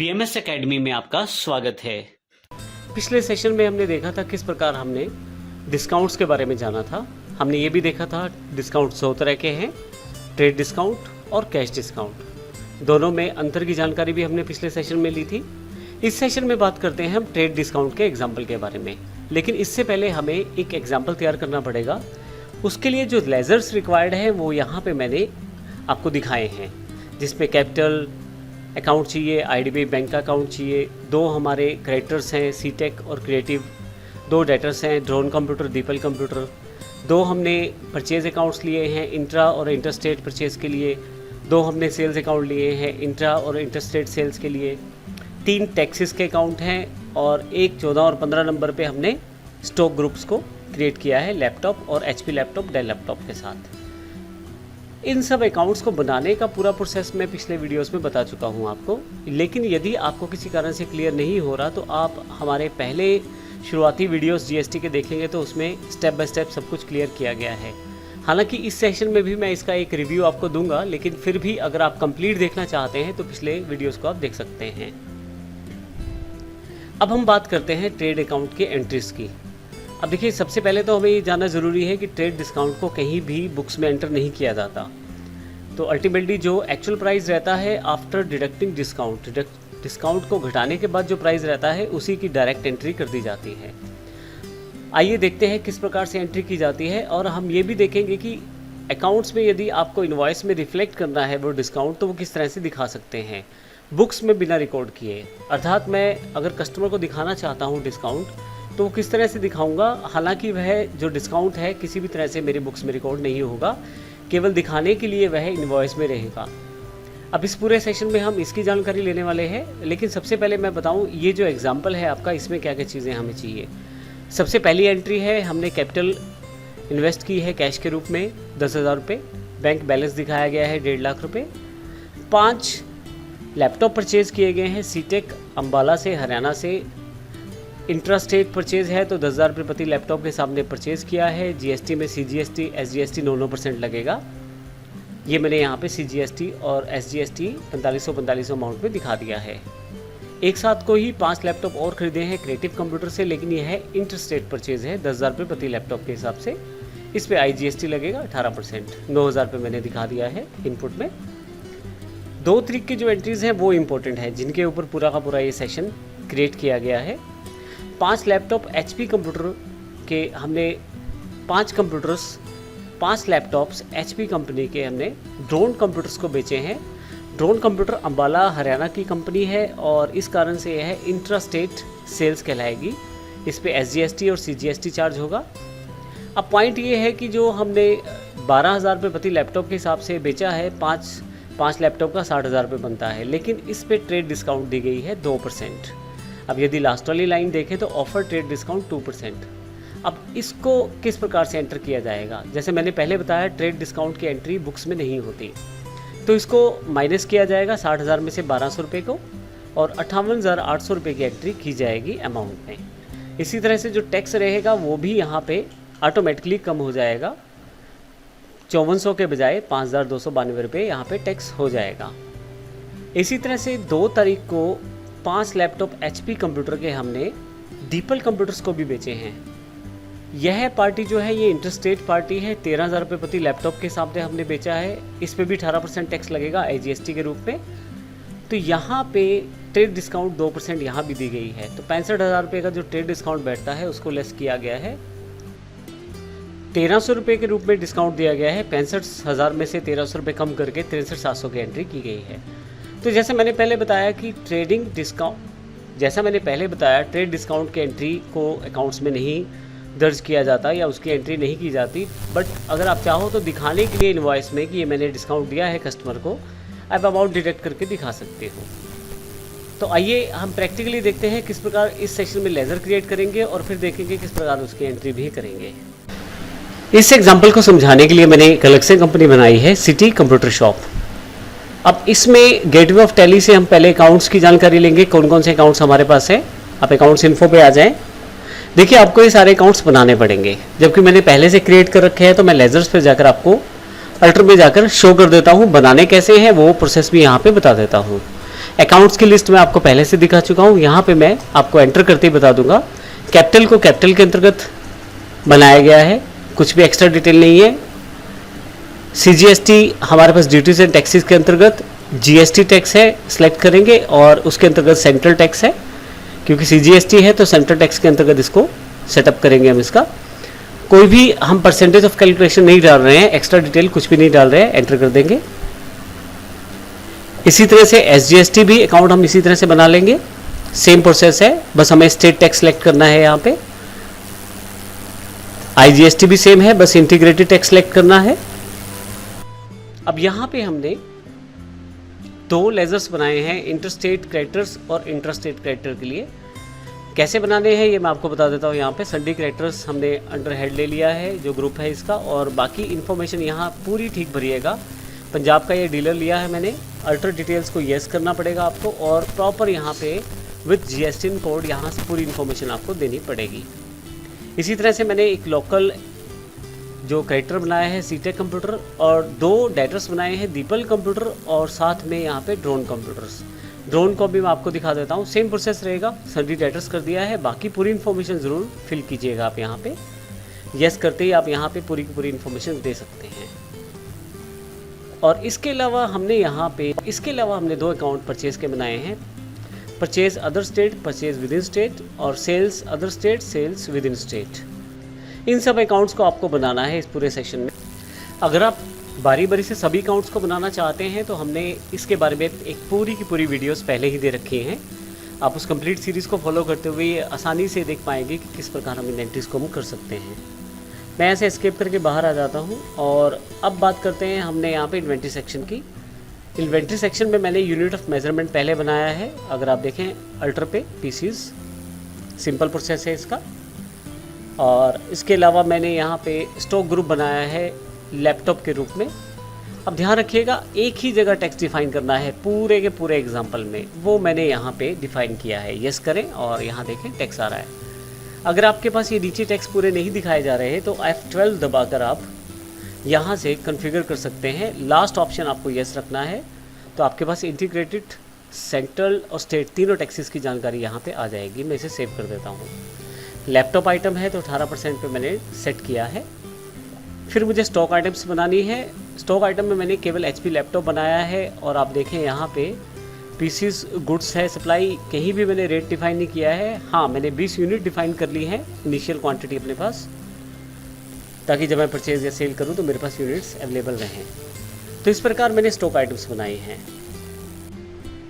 BMS academy में आपका स्वागत है। पिछले सेशन में हमने देखा था किस प्रकार हमने डिस्काउंट्स के बारे में जाना था। हमने ये भी देखा था डिस्काउंट 100 तरह के हैं, ट्रेड डिस्काउंट और कैश डिस्काउंट। दोनों में अंतर की जानकारी भी हमने पिछले सेशन में ली थी। इस सेशन में बात करते हैं हम ट्रेड डिस्काउंट के एग्जाम्पल के बारे में, लेकिन इससे पहले हमें एक एग्जाम्पल तैयार करना पड़ेगा। उसके लिए जो लेजर्स रिक्वायर्ड है वो यहाँ पे मैंने आपको दिखाए हैं, जिसमें कैपिटल अकाउंट चाहिए, IDB बैंक का अकाउंट चाहिए, 2 हमारे क्रेडिटर्स हैं सीटेक और क्रिएटिव, 2 डेटर्स हैं ड्रोन कंप्यूटर, दीपल कंप्यूटर, 2 हमने परचेज अकाउंट्स लिए हैं इंट्रा और इंटरस्टेट परचेज के लिए, 2 हमने सेल्स अकाउंट लिए हैं इंट्रा और इंटरस्टेट सेल्स के लिए, 3 टैक्सेस के अकाउंट हैं और एक 14 और 15 नंबर पे हमने स्टॉक ग्रुप्स को क्रिएट किया है लैपटॉप और HP लैपटॉप, डेल लैपटॉप के साथ। इन सब अकाउंट्स को बनाने का पूरा प्रोसेस मैं पिछले वीडियोस में बता चुका हूं आपको, लेकिन यदि आपको किसी कारण से क्लियर नहीं हो रहा तो आप हमारे पहले शुरुआती वीडियोस GST के देखेंगे तो उसमें स्टेप बाय स्टेप सब कुछ क्लियर किया गया है। हालांकि इस सेशन में भी मैं इसका एक रिव्यू आपको दूंगा, लेकिन फिर भी अगर आप कंप्लीट देखना चाहते हैं तो पिछले वीडियोस को आप देख सकते हैं। अब हम बात करते हैं ट्रेड अकाउंट के एंट्रीज की। अब देखिए, सबसे पहले तो हमें ये जानना ज़रूरी है कि ट्रेड डिस्काउंट को कहीं भी बुक्स में एंटर नहीं किया जाता। तो अल्टीमेटली जो एक्चुअल प्राइस रहता है आफ्टर डिडक्टिंग डिस्काउंट को घटाने के बाद जो प्राइस रहता है उसी की डायरेक्ट एंट्री कर दी जाती है। आइए देखते हैं किस प्रकार से एंट्री की जाती है, और हम ये भी देखेंगे कि अकाउंट्स में यदि आपको इनवॉइस में रिफ्लेक्ट करना है वो डिस्काउंट, तो वो किस तरह से दिखा सकते हैं बुक्स में बिना रिकॉर्ड किए। अर्थात मैं अगर कस्टमर को दिखाना चाहता हूँ डिस्काउंट तो वो किस तरह से दिखाऊंगा, हालांकि वह जो डिस्काउंट है किसी भी तरह से मेरी बुक्स में रिकॉर्ड नहीं होगा, केवल दिखाने के लिए वह इनवॉइस में रहेगा। अब इस पूरे सेशन में हम इसकी जानकारी लेने वाले हैं, लेकिन सबसे पहले मैं बताऊं ये जो एग्जांपल है आपका, इसमें क्या क्या चीज़ें हमें चाहिए। सबसे पहली एंट्री है, हमने कैपिटल इन्वेस्ट की है कैश के रूप में 10,000 रुपये, बैंक बैलेंस दिखाया गया है 1.5 लाख रुपये, 5 लैपटॉप परचेज़ किए गए हैं सीटेक अम्बाला से, हरियाणा से। इंट्रास्टेट परचेज़ है तो 10,000 रुपये प्रति लैपटॉप के सामने परचेज़ किया है। GST में CGST SGST 9% लगेगा। ये मैंने यहाँ पे CGST और SGST 4500 अमाउंट में दिखा दिया है। एक साथ को ही 5 लैपटॉप और खरीदे हैं क्रिएटिव कंप्यूटर से, लेकिन यह है इंटरस्टेट परचेज़ है 10,000 रुपये प्रति लैपटॉप के हिसाब से। इस पर IGST लगेगा 18%, 9,000 रुपये मैंने दिखा दिया है इनपुट में। 2 तरीके की जो एंट्रीज़ हैं वो इम्पोर्टेंट है, जिनके ऊपर पूरा का पूरा ये सेशन क्रिएट किया गया है। 5 लैपटॉप HP कंप्यूटर के हमने 5 लैपटॉप्स HP कंपनी के हमने ड्रोन कंप्यूटर्स को बेचे हैं। ड्रोन कंप्यूटर अम्बाला हरियाणा की कंपनी है और इस कारण से यह इंट्रास्टेट सेल्स कहलाएगी। इस पे SGST और CGST चार्ज होगा। अब पॉइंट ये है कि जो हमने 12,000 रुपये प्रति लैपटॉप के हिसाब से बेचा है, 5 लैपटॉप का 60,000 रुपये बनता है, लेकिन इस पे ट्रेड डिस्काउंट दी गई है 2%। अब यदि लास्ट वाली लाइन देखें तो ऑफर ट्रेड डिस्काउंट 2%। अब इसको किस प्रकार से एंटर किया जाएगा, जैसे मैंने पहले बताया ट्रेड डिस्काउंट की एंट्री बुक्स में नहीं होती, तो इसको माइनस किया जाएगा 60,000 में से 1,200 रुपये को, और 58,800 रुपये की एंट्री की जाएगी अमाउंट में। इसी तरह से जो टैक्स रहेगा वो भी यहाँ पे ऑटोमेटिकली कम हो जाएगा, 5400 के बजाय 5,292 रुपये यहाँ पे टैक्स हो जाएगा। इसी तरह से 2 तारीख को 5 लैपटॉप HP कंप्यूटर के हमने दीपल कंप्यूटर्स को भी बेचे हैं। यह पार्टी जो है ये इंटरस्टेट पार्टी है, 13,000 रुपये प्रति लैपटॉप के सामने हमने बेचा है। इस पे भी 18% टैक्स लगेगा IGST के रूप में। तो यहाँ पे ट्रेड डिस्काउंट 2% यहाँ भी दी गई है, तो 65,000 रुपये का जो ट्रेड डिस्काउंट बैठता है उसको लेस किया गया है। 1,300 रुपये के रूप में डिस्काउंट दिया गया है, 65,000 में से 1,300 रुपये कम करके 63,700 की एंट्री की गई है। तो जैसे मैंने पहले बताया कि ट्रेड डिस्काउंट की एंट्री को अकाउंट्स में नहीं दर्ज किया जाता या उसकी एंट्री नहीं की जाती, बट अगर आप चाहो तो दिखाने के लिए इनवॉइस में कि ये मैंने डिस्काउंट दिया है कस्टमर को, आप अमाउंट डिडक्ट करके दिखा सकते हो। तो आइए हम प्रैक्टिकली देखते हैं किस प्रकार इस सेक्शन में लेज़र क्रिएट करेंगे और फिर देखेंगे किस प्रकार उसकी एंट्री भी करेंगे। इस एग्जाम्पल को समझाने के लिए मैंने एक अलग से कंपनी बनाई है, सिटी कंप्यूटर शॉप। अब इसमें गेटवे ऑफ टैली से हम पहले अकाउंट्स की जानकारी लेंगे, कौन कौन से अकाउंट्स हमारे पास है। आप अकाउंट्स इन्फो पे आ जाएं। देखिए, आपको ये सारे अकाउंट्स बनाने पड़ेंगे, जबकि मैंने पहले से क्रिएट कर रखे हैं, तो मैं लेजर्स पे जाकर आपको अल्टर में जाकर शो कर देता हूँ। बनाने कैसे हैं वो प्रोसेस भी यहाँ पे बता देता हूँ। अकाउंट्स की लिस्ट मैं आपको पहले से दिखा चुका हूँ, यहाँ पे मैं आपको एंटर करते ही बता दूंगा। कैपिटल को कैपिटल के अंतर्गत बनाया गया है, कुछ भी एक्स्ट्रा डिटेल नहीं है। CGST हमारे पास ड्यूटीज एंड टैक्सेस के अंतर्गत GST टैक्स है, सिलेक्ट करेंगे और उसके अंतर्गत सेंट्रल टैक्स है, क्योंकि CGST है तो सेंट्रल टैक्स के अंतर्गत इसको सेटअप करेंगे हम इसका। कोई भी हम परसेंटेज ऑफ कैलकुलेशन नहीं डाल रहे हैं, एक्स्ट्रा डिटेल कुछ भी नहीं डाल रहे हैं, एंटर कर देंगे। इसी तरह से SGST भी अकाउंट हम इसी तरह से बना लेंगे, सेम प्रोसेस है, बस हमें स्टेट टैक्स सेलेक्ट करना है यहाँ पे। IGST भी सेम है, बस इंटीग्रेटेड टैक्स सेलेक्ट करना है। अब यहाँ पे हमने दो लेजर्स बनाए हैं, इंटरस्टेट क्रेडिटर्स और इंट्रास्टेट क्रेडिटर के लिए। कैसे बनाने हैं ये मैं आपको बता देता हूँ। यहाँ पे सन्डी क्रेडिटर्स हमने अंडर हेड ले लिया है, जो ग्रुप है इसका, और बाकी इन्फॉर्मेशन यहाँ पूरी ठीक भरिएगा। पंजाब का ये डीलर लिया है मैंने, अल्टर डिटेल्स को येस करना पड़ेगा आपको, और प्रॉपर यहाँ पे विथ GST कोड यहाँ से पूरी इन्फॉर्मेशन आपको देनी पड़ेगी। इसी तरह से मैंने एक लोकल जो क्रेडिटर बनाया है सीटेक कंप्यूटर, और दो डेटर्स बनाए हैं दीपल कंप्यूटर, और साथ में यहाँ पे ड्रोन कंप्यूटर्स। ड्रोन को भी मैं आपको दिखा देता हूँ, सेम प्रोसेस रहेगा। सभी डेटर्स कर दिया है, बाकी पूरी इन्फॉर्मेशन ज़रूर फिल कीजिएगा आप यहाँ पे। यस करते ही आप यहाँ पे पूरी की पूरी इन्फॉर्मेशन दे सकते हैं। और इसके अलावा हमने दो अकाउंट परचेज़ के बनाए हैं, purchase other state, purchase within state, और sales other state, sales within state. इन सब अकाउंट्स को आपको बनाना है इस पूरे सेक्शन में। अगर आप बारी बारी से सभी अकाउंट्स को बनाना चाहते हैं तो हमने इसके बारे में एक पूरी की पूरी वीडियोस पहले ही दे रखी हैं। आप उस कंप्लीट सीरीज़ को फॉलो करते हुए आसानी से देख पाएंगे कि किस प्रकार हम इन एंट्रीज़ को हम कर सकते हैं। मैं ऐसे एस्केप करके बाहर आ जाता हूँ, और अब बात करते हैं हमने यहाँ पे इन्वेंट्री सेक्शन की। इन्वेंट्री सेक्शन में मैंने यूनिट ऑफ मेजरमेंट पहले बनाया है। अगर आप देखें अल्टर पे पीसीज, सिंपल प्रोसेस है इसका। और इसके अलावा मैंने यहाँ पे स्टॉक ग्रुप बनाया है लैपटॉप के रूप में। अब ध्यान रखिएगा, एक ही जगह टैक्स डिफाइन करना है पूरे के पूरे एग्जाम्पल में, वो मैंने यहाँ पे डिफाइन किया है। यस करें और यहाँ देखें टैक्स आ रहा है। अगर आपके पास ये नीचे टैक्स पूरे नहीं दिखाए जा रहे हैं तो F12 दबाकर आप यहाँ से कॉन्फ़िगर कर सकते हैं। लास्ट ऑप्शन आपको यस रखना है, तो आपके पास इंटीग्रेटेड, सेंट्रल और स्टेट तीनों टैक्सेस की जानकारी यहाँ पे आ जाएगी। मैं इसे सेव कर देता हूँ। लैपटॉप आइटम है तो 18% पे मैंने सेट किया है। फिर मुझे स्टॉक आइटम्स बनानी है। स्टॉक आइटम में मैंने केवल HP लैपटॉप बनाया है, और आप देखें यहाँ पे पीसीज गुड्स है सप्लाई, कहीं भी मैंने रेट डिफाइन नहीं किया है। हाँ, मैंने 20 यूनिट डिफाइन कर ली है इनिशियल क्वांटिटी अपने पास, ताकि जब मैं परचेज या सेल करूँ तो मेरे पास यूनिट्स अवेलेबल रहें। तो इस प्रकार मैंने स्टॉक आइटम्स बनाए हैं।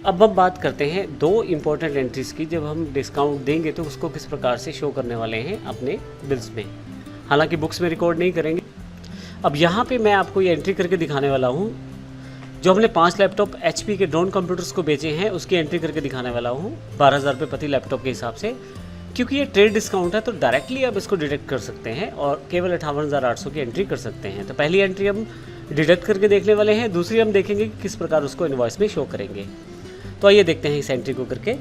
अब हम बात करते हैं दो इम्पोर्टेंट एंट्रीज़ की। जब हम डिस्काउंट देंगे तो उसको किस प्रकार से शो करने वाले हैं अपने बिल्स में, हालांकि बुक्स में रिकॉर्ड नहीं करेंगे। अब यहाँ पे मैं आपको ये एंट्री करके दिखाने वाला हूँ। जो हमने 5 लैपटॉप HP के ड्रोन कंप्यूटर्स को बेचे हैं उसकी एंट्री करके दिखाने वाला हूँ 12,000 रुपये प्रति लैपटॉप के हिसाब से। क्योंकि ये ट्रेड डिस्काउंट है तो डायरेक्टली आप इसको डिडक्ट कर सकते हैं और केवल 58,800 की एंट्री कर सकते हैं। तो पहली एंट्री हम डिडक्ट करके देखने वाले हैं, दूसरी हम देखेंगे कि किस प्रकार उसको इनवॉइस में शो करेंगे। तो आइए देखते हैं इस एंट्री को करके।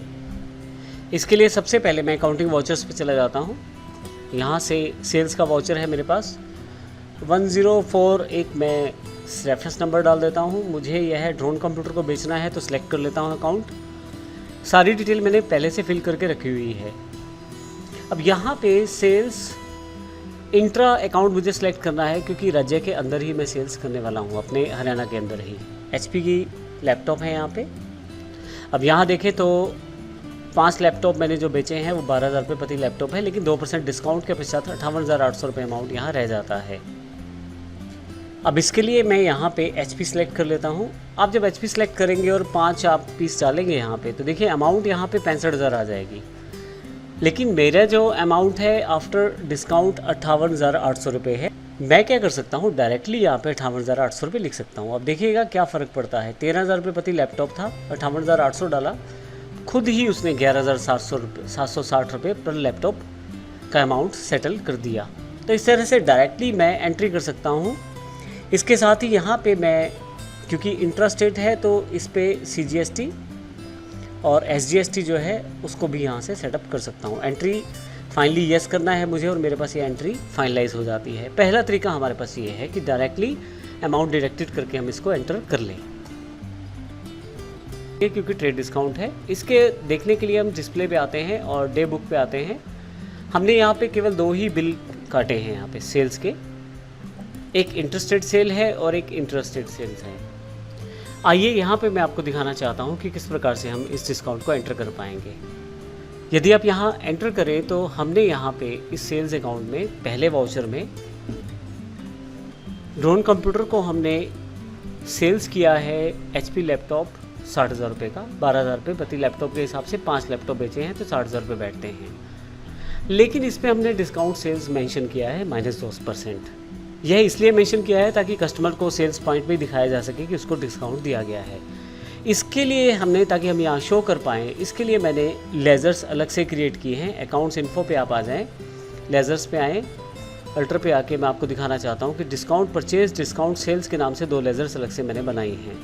इसके लिए सबसे पहले मैं अकाउंटिंग वाउचर्स पे चला जाता हूँ। यहाँ से सेल्स का वाउचर है मेरे पास 104, एक मैं रेफरेंस नंबर डाल देता हूँ। मुझे यह ड्रोन कंप्यूटर को बेचना है तो सिलेक्ट कर लेता हूँ अकाउंट। सारी डिटेल मैंने पहले से फिल करके रखी हुई है। अब यहाँ पे सेल्स इंट्रा अकाउंट मुझे सेलेक्ट करना है, क्योंकि राज्य के अंदर ही मैं सेल्स करने वाला हूँ, अपने हरियाणा के अंदर ही। HP की लैपटॉप है यहाँ पे। अब यहाँ देखें तो 5 लैपटॉप मैंने जो बेचे हैं वो 12,000 रुपये प्रति लैपटॉप है, लेकिन 2% डिस्काउंट के पश्चात 58,800 रुपये अमाउंट यहाँ रह जाता है। अब इसके लिए मैं यहाँ पे HP सेलेक्ट कर लेता हूँ। आप जब HP सेलेक्ट करेंगे और 5 आप पीस डालेंगे यहाँ पे, तो देखिए अमाउंट यहाँ पे 65,000 आ जाएगी। लेकिन मेरा जो अमाउंट है आफ्टर डिस्काउंट 58,800 रुपये है। मैं क्या कर सकता हूँ, डायरेक्टली यहाँ पे 58,800 रुपये लिख सकता हूँ। अब देखिएगा क्या फ़र्क पड़ता है। 13,000 रुपये प्रति लैपटॉप था, 58,800 डाला, खुद ही उसने 11,760 रुपये पर लैपटॉप का अमाउंट सेटल कर दिया। तो इस तरह से डायरेक्टली मैं एंट्री कर सकता हूँ। इसके साथ ही यहाँ पे मैं, क्योंकि इंट्रास्टेट है तो इस पर CGST और SGST जो है उसको भी यहाँ से सेटअप कर सकता हूँ। एंट्री फाइनली यस करना है मुझे और मेरे पास ये एंट्री फाइनलाइज हो जाती है। पहला तरीका हमारे पास ये है कि डायरेक्टली अमाउंट डिडक्टेड करके हम इसको एंटर कर लें। ये क्योंकि ट्रेड डिस्काउंट है। इसके देखने के लिए हम डिस्प्ले पे आते हैं और डे बुक पे आते हैं। हमने यहाँ पे केवल 2 ही बिल काटे हैं यहाँ पे सेल्स के, एक इंटरेस्टेड सेल है और एक इंटरेस्टेड सेल्स है। आइए यहाँ पे मैं आपको दिखाना चाहता हूँ कि किस प्रकार से हम इस डिस्काउंट को एंटर कर पाएंगे। यदि आप यहाँ एंटर करें तो हमने यहाँ पे इस सेल्स अकाउंट में पहले वाउचर में ड्रोन कंप्यूटर को हमने सेल्स किया है HP लैपटॉप 60,000 रुपये का, 12,000 रुपये प्रति लैपटॉप के हिसाब से 5 लैपटॉप बेचे हैं तो 60,000 रुपये बैठते हैं। लेकिन इस पर हमने डिस्काउंट सेल्स मेंशन किया है -10%। यह इसलिए मेंशन किया है ताकि कस्टमर को सेल्स पॉइंट पे दिखाया जा सके कि उसको डिस्काउंट दिया गया है। इसके लिए हमने, ताकि हम यहाँ शो कर पाएँ, इसके लिए मैंने लेज़र्स अलग से क्रिएट किए हैं। अकाउंट्स इन्फो पे आप आ जाएँ, लेज़र्स पे आएँ, अल्टर पे आके मैं आपको दिखाना चाहता हूँ कि डिस्काउंट परचेज, डिस्काउंट सेल्स के नाम से 2 लेज़र्स अलग से मैंने बनाई हैं।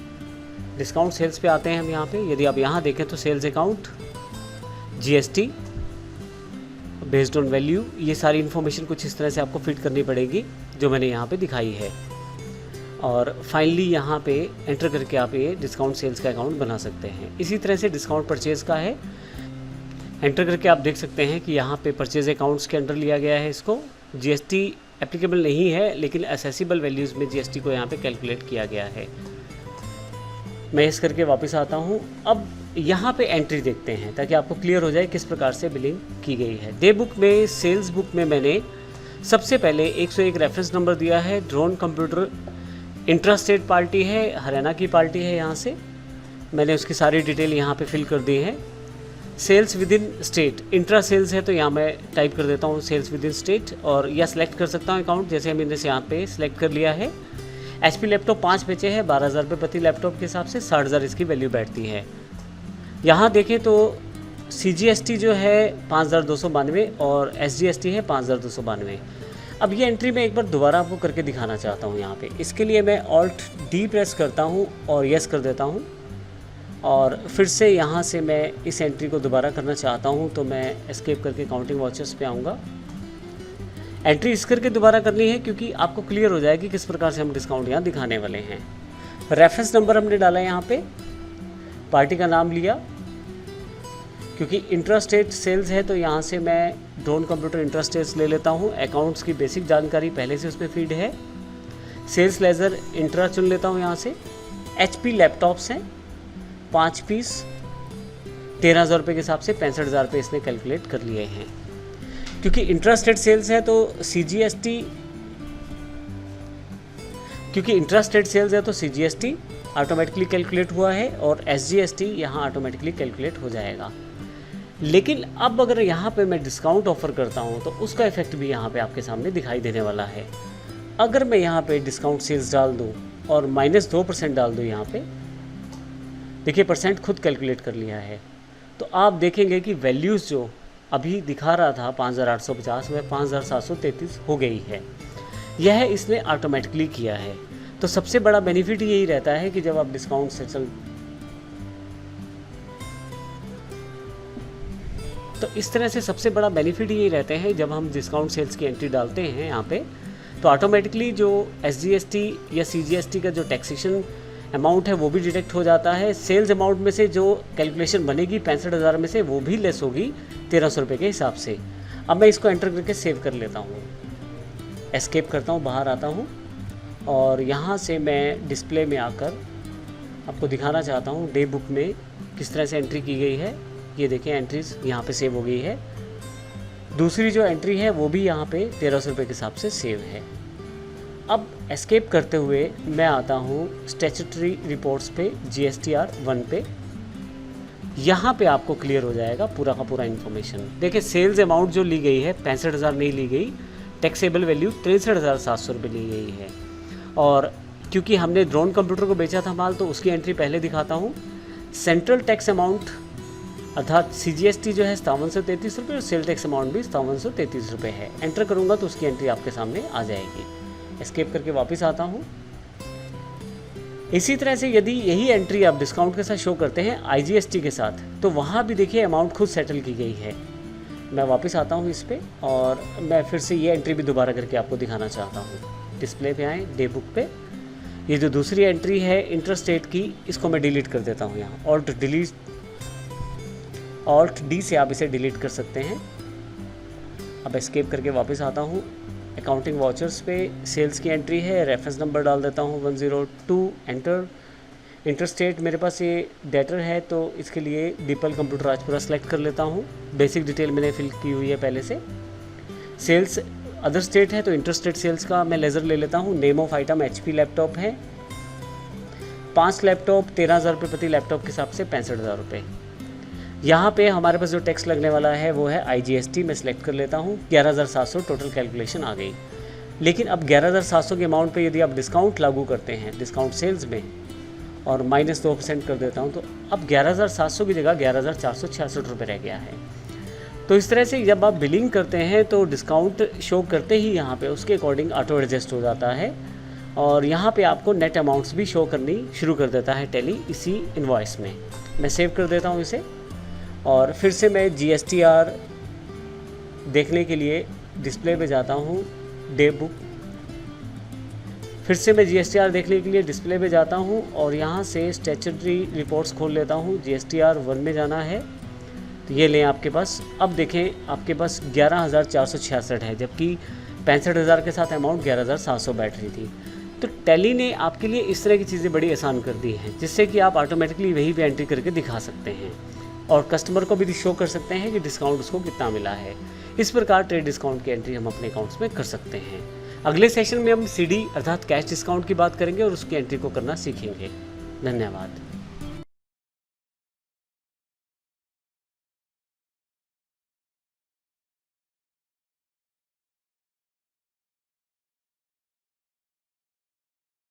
डिस्काउंट सेल्स पे आते हैं हम यहाँ पे। यदि आप यहाँ देखें तो sales account, GST, based on value, ये सारी इन्फॉर्मेशन कुछ इस तरह से आपको फिट करनी पड़ेगी जो मैंने यहाँ पे दिखाई है। और फाइनली यहाँ पे एंटर करके आप ये डिस्काउंट सेल्स का अकाउंट बना सकते हैं। इसी तरह से डिस्काउंट परचेज़ का है, एंटर करके आप देख सकते हैं कि यहाँ पे परचेज़ अकाउंट्स के अंडर लिया गया है इसको। GST एप्लीकेबल नहीं है, लेकिन एसेसिबल वैल्यूज़ में GST को यहाँ पे कैलकुलेट किया गया है। मैं इस करके वापस आता हूँ। अब यहाँ पे एंट्री देखते हैं ताकि आपको क्लियर हो जाए किस प्रकार से बिलिंग की गई है। डे बुक में, सेल्स बुक में मैंने सबसे पहले 101 रेफरेंस नंबर दिया है। Drone computer intra state party है, हरियाणा की पार्टी है। यहाँ से मैंने उसकी सारी डिटेल यहाँ पे फिल कर दी है। Sales within state, intra sales है तो यहाँ मैं टाइप कर देता हूँ सेल्स विद इन स्टेट, और या सेलेक्ट कर सकता हूँ अकाउंट, जैसे मैंने यहाँ पे सिलेक्ट कर लिया है। HP लैपटॉप 5 बेचे हैं, 12,000 रुपये प्रति लैपटॉप के हिसाब से 60,000 इसकी वैल्यू बैठती है। यहाँ देखें तो CGST जो है 5,292 और SGST है 5,292। अब ये एंट्री मैं एक बार दोबारा आपको करके दिखाना चाहता हूँ यहाँ पे। इसके लिए मैं Alt+D प्रेस करता हूँ और यस कर देता हूँ, और फिर से यहाँ से मैं इस एंट्री को दोबारा करना चाहता हूँ तो मैं एस्केप करके काउंटिंग वाचर्स पे आऊँगा। एंट्री इस करके दोबारा करनी है क्योंकि आपको क्लियर हो जाए कि किस प्रकार से हम डिस्काउंट यहाँ दिखाने वाले हैं। रेफरेंस नंबर हमने डाला यहाँ पे, पार्टी का नाम लिया, क्योंकि इंट्रास्टेट सेल्स है तो यहाँ से मैं ड्रोन कंप्यूटर इंट्रास्टेट्स ले लेता हूँ। अकाउंट्स की बेसिक जानकारी पहले से उसमें फीड है। सेल्स लेज़र इंट्रा चुन लेता हूँ यहाँ से। HP लैपटॉप्स हैं 5 पीस, 13,000 रुपये के हिसाब से 65,000 रुपये इसने कैलकुलेट कर लिए हैं। क्योंकि इंट्रास्टेट सेल्स है तो CGST ऑटोमेटिकली कैलकुलेट हुआ है और SGST यहाँ ऑटोमेटिकली कैलकुलेट हो जाएगा। लेकिन अब अगर यहाँ पे मैं डिस्काउंट ऑफर करता हूँ तो उसका इफेक्ट भी यहाँ पे आपके सामने दिखाई देने वाला है। अगर मैं यहाँ पे डिस्काउंट सेल्स डाल दूँ और -2% डाल दूँ, यहाँ पे देखिए परसेंट खुद कैलकुलेट कर लिया है, तो आप देखेंगे कि वैल्यूज़ जो अभी दिखा रहा था 5,850 में 5,733 हो गई है। यह इसने ऑटोमेटिकली किया है। तो सबसे बड़ा बेनिफिट यही रहता है कि जब आप डिस्काउंट सेक्शन, तो इस तरह से सबसे बड़ा बेनिफिट यही रहते हैं जब हम डिस्काउंट सेल्स की एंट्री डालते हैं यहाँ पे, तो ऑटोमेटिकली जो SGST या CGST का जो टैक्सेशन अमाउंट है वो भी डिडक्ट हो जाता है। सेल्स अमाउंट में से जो कैलकुलेशन बनेगी 65,000 में से वो भी लेस होगी 1,300 रुपये के हिसाब से। अब मैं इसको एंटर करके सेव कर लेता हूँ, एस्केप करता हूँ, बाहर आता हूँ और यहाँ से मैं डिस्प्ले में आकर आपको दिखाना चाहता हूँ डे बुक में किस तरह से एंट्री की गई है। ये देखें एंट्रीज यहाँ पे सेव हो गई है। दूसरी जो एंट्री है वो भी यहाँ पे 1,300 रुपये के हिसाब से सेव है। अब एस्केप करते हुए मैं आता हूँ स्टैट्यूटरी रिपोर्ट्स पे, GSTR 1 पे। यहाँ पे आपको क्लियर हो जाएगा पूरा का पूरा इन्फॉर्मेशन। देखिए सेल्स अमाउंट जो ली गई है 65,000 नहीं ली गई, टैक्सेबल वैल्यू 63,700 रुपये ली गई है। और क्योंकि हमने ड्रोन कंप्यूटर को बेचा था माल तो उसकी एंट्री पहले दिखाता हूँ। सेंट्रल टैक्स अमाउंट अर्थात CGST जो है 5733 रुपये और सेल टैक्स अमाउंट भी 5733 रुपये है। एंटर करूँगा तो उसकी एंट्री आपके सामने आ जाएगी। एस्केप करके वापस आता हूँ। इसी तरह से यदि यही एंट्री आप डिस्काउंट के साथ शो करते हैं IGST के साथ, तो वहाँ भी देखिए अमाउंट खुद सेटल की गई है। मैं वापस आता हूँ इस पर और मैं फिर से ये एंट्री भी दोबारा करके आपको दिखाना चाहता हूँ। डिस्प्ले पे आएँ, डे बुक पे, ये जो दूसरी एंट्री है इंटरस्टेट की, इसको मैं डिलीट कर देता हूँ यहाँ। ऑल्ट डी से आप इसे डिलीट कर सकते हैं। अब एस्केप करके वापस आता हूँ। अकाउंटिंग वाचर्स पे सेल्स की एंट्री है, रेफरेंस नंबर डाल देता हूँ 102, एंटर। इंटरस्टेट मेरे पास ये डेटर है तो इसके लिए दीपल कंप्यूटर राजपुरा सेलेक्ट कर लेता हूँ। बेसिक डिटेल मैंने फिल की हुई है पहले से। सेल्स अदर स्टेट है तो इंटरस्टेट सेल्स का मैं लेज़र ले लेता हूँ। Name of item HP laptop है। 5 लैपटॉप 13,000 रुपये प्रति लैपटॉप के हिसाब से 65,000 रुपये। यहाँ पे हमारे पास जो टैक्स लगने वाला है वो है IGST, मैं सिलेक्ट कर लेता हूँ। 11,700 टोटल कैलकुलेशन आ गई। लेकिन अब 11,700 के अमाउंट पे यदि आप डिस्काउंट लागू करते हैं डिस्काउंट सेल्स में और -2% कर देता हूँ तो अब 11,700 की जगह 11,466 रुपये रह गया है। तो इस तरह से जब आप बिलिंग करते हैं तो डिस्काउंट शो करते ही यहाँ पे उसके अकॉर्डिंग ऑटो एडजस्ट हो जाता है और यहाँ पे आपको नेट अमाउंट्स भी शो करनी शुरू कर देता है टैली इसी इनवॉइस में। मैं सेव कर देता हूँ इसे और फिर से मैं GSTR देखने के लिए डिस्प्ले पे जाता हूँ। डे बुक, फिर से मैं GSTR देखने के लिए डिस्प्ले पे जाता हूँ और यहाँ से स्टैट्यूटरी रिपोर्ट्स खोल लेता हूँ। GSTR 1 में जाना है तो ये लें आपके पास। अब देखें आपके पास 11,466 है, जबकि 65,000 के साथ अमाउंट 11,700 बैठ रही थी। तो टैली ने आपके लिए इस तरह की चीज़ें बड़ी आसान कर दी हैं, जिससे कि आप ऑटोमेटिकली वहीं पे एंट्री करके दिखा सकते हैं और कस्टमर को भी शो कर सकते हैं कि डिस्काउंट उसको कितना मिला है। इस प्रकार ट्रेड डिस्काउंट की एंट्री हम अपने अकाउंट्स में कर सकते हैं। अगले सेशन में हम CD अर्थात कैश डिस्काउंट की बात करेंगे और उसकी एंट्री को करना सीखेंगे। धन्यवाद।